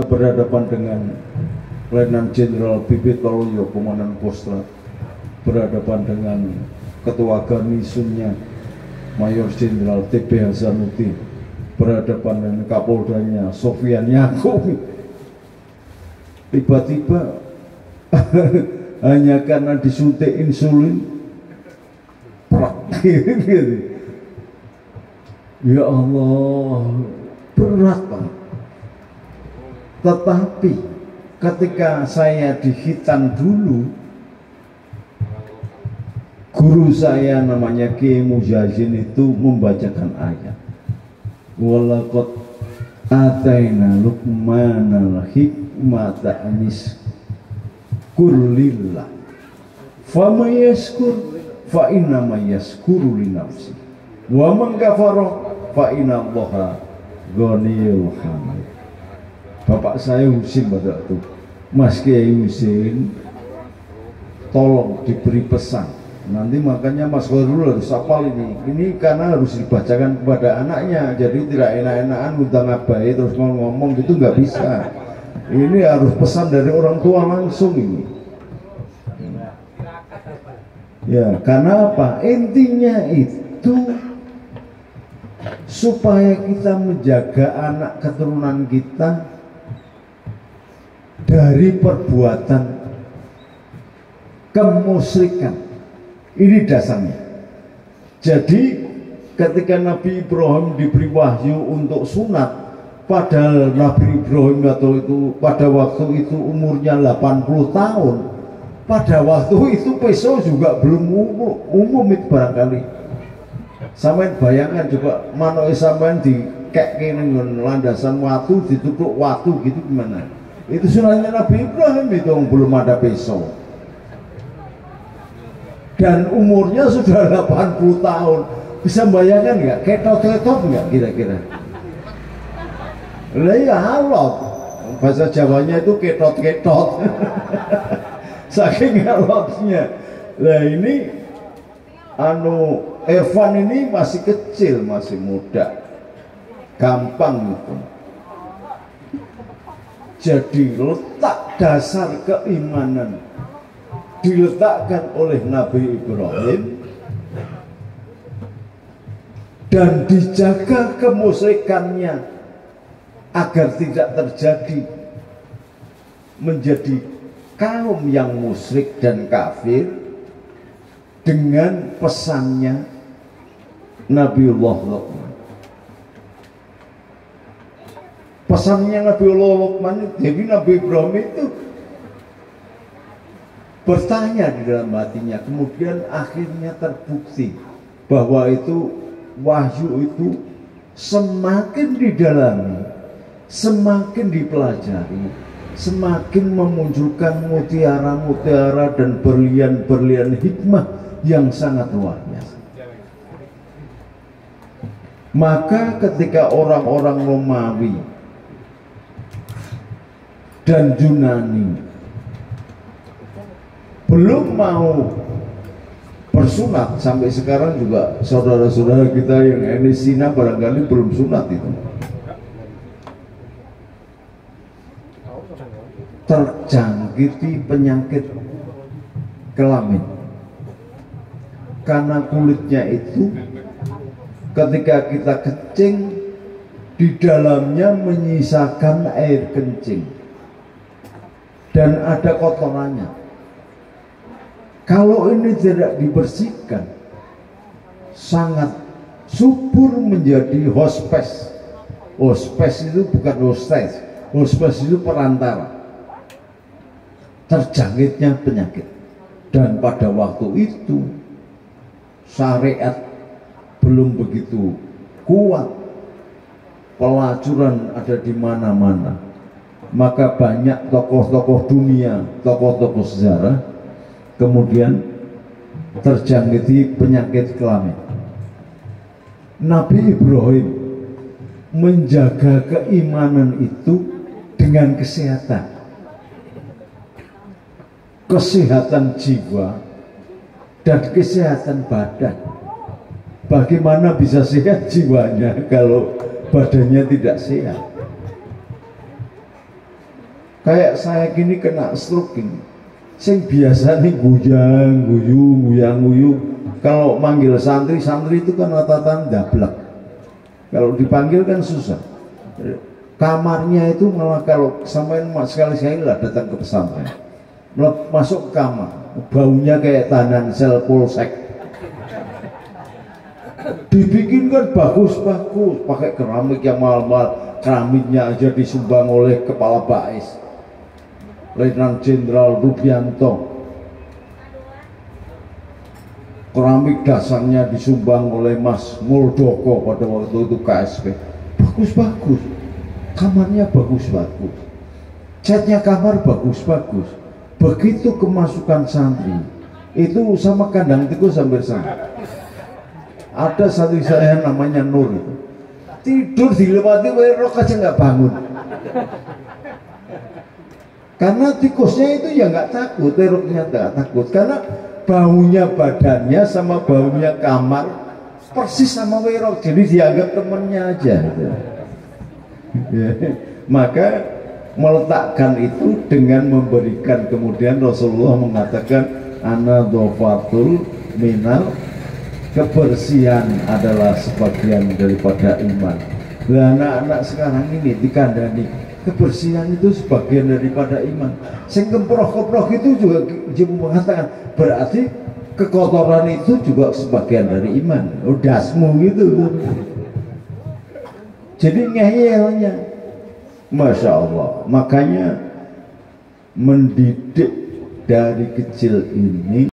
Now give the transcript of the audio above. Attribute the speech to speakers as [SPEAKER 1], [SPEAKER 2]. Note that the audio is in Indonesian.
[SPEAKER 1] berhadapan dengan Letnan Jenderal Bibit Waluyo, Komandan Kostrad, berhadapan dengan Ketua Garnisonnya Mayor Jenderal TB Hasanuddin, berhadapan dengan Kapoldanya Sofyan Yakub. Tiba-tiba hanya karena disuntik insulin, ya Allah, berat banget. Tetapi ketika saya di Hitan dulu, guru saya namanya Kiai Mujahidin itu membacakan ayat, walaqad ataina Luqmanal hikmata anis kurlillah fama yaskur fa inna ma yaskuru li nafsi wa man kafara fa inna allaha ghaniyul hamid. Bapak saya Husin pada itu, Mas Kiai Husin, tolong diberi pesan. Nanti makanya Mas Khairul harus hafal ini karena harus dibacakan kepada anaknya. Jadi tidak enak-enakan undang abai terus ngomong gitu, nggak bisa. Ini harus pesan dari orang tua langsung ini. Ya, karena apa? Intinya itu supaya kita menjaga anak keturunan kita dari perbuatan kemusyrikan. Ini dasarnya. Jadi ketika Nabi Ibrahim diberi wahyu untuk sunat, padahal Nabi Ibrahim pada waktu itu umurnya 80 tahun, pada waktu itu pisau juga belum umum itu barangkali. Sampeyan bayangkan juga manuk sampeyan dikek ning landasan watu, ditutuk watu gitu gimana? Itu sunatnya Nabi Ibrahim itu belum ada pisau. Dan umurnya sudah 80 tahun. Bisa bayangkan nggak? Ketot-ketot nggak kira-kira? Lah ya halot. Bahasa Jawanya itu ketot-ketot. Saking halotnya. Lah ini Irfan ini masih kecil, masih muda. Gampang itu. Jadi letak dasar keimanan diletakkan oleh Nabi Ibrahim dan dijaga kemusyrikannya agar tidak terjadi menjadi kaum yang musyrik dan kafir dengan pesannya Nabiullah Luqman. Pesannya Nabiullah Luqman, jadi Nabi Ibrahim itu bertanya di dalam hatinya, kemudian akhirnya terbukti bahwa itu wahyu itu semakin didalami, semakin dipelajari, semakin memunculkan mutiara-mutiara dan berlian-berlian hikmah yang sangat luar biasa. Maka ketika orang-orang Romawi dan Yunani belum mau bersunat, sampai sekarang juga saudara-saudara kita yang ini Cina barangkali belum sunat itu, terjangkiti penyakit kelamin karena kulitnya itu ketika kita kencing di dalamnya menyisakan air kencing dan ada kotorannya. Kalau ini tidak dibersihkan, sangat subur menjadi hospes. Hospes itu bukan hostes, hospes itu perantara terjangkitnya penyakit. Dan pada waktu itu syariat belum begitu kuat, pelacuran ada di mana-mana. Maka banyak tokoh-tokoh dunia, tokoh-tokoh sejarah kemudian terjangkiti penyakit kelamin. Nabi Ibrahim menjaga keimanan itu dengan kesehatan jiwa dan kesehatan badan. Bagaimana bisa sehat jiwanya kalau badannya tidak sehat? Kayak saya gini kena stroke ini. Sing biasa nih guyang guyu. Kalau manggil santri itu kan rata-rata dablek. Kalau dipanggil kan susah. Kamarnya itu malah kalau sampai sekali-sekali lah datang ke pesantren, masuk ke kamar, baunya kayak tahanan sel polsek. Dibikin kan bagus-bagus, pakai keramik yang mahal-mahal. Keramiknya aja disumbang oleh Kepala Bais, Letnan Jenderal Rubianto. Keramik dasarnya disumbang oleh Mas Muldoko pada waktu itu KSP. Bagus-bagus, kamarnya bagus-bagus, catnya kamar bagus-bagus. Begitu kemasukan santri itu sama kandang tikus hampir sama. Ada santri saya namanya Nur itu tidur dilewati werok aja nggak bangun, karena tikusnya itu ya nggak takut, weroknya nggak takut, karena baunya badannya sama baunya kamar persis sama werok, jadi dianggap temennya aja gitu. Maka meletakkan itu dengan memberikan, kemudian Rasulullah mengatakan ana dhofatul minal, kebersihan adalah sebagian daripada iman. Nah, anak-anak sekarang ini dikandani kebersihan itu sebagian daripada iman. Sing kemproh-kemproh itu juga mengatakan berarti kekotoran itu juga sebagian dari iman. Udasmu gitu. Jadi ngeyelnya, Masya Allah. Makanya mendidik dari kecil ini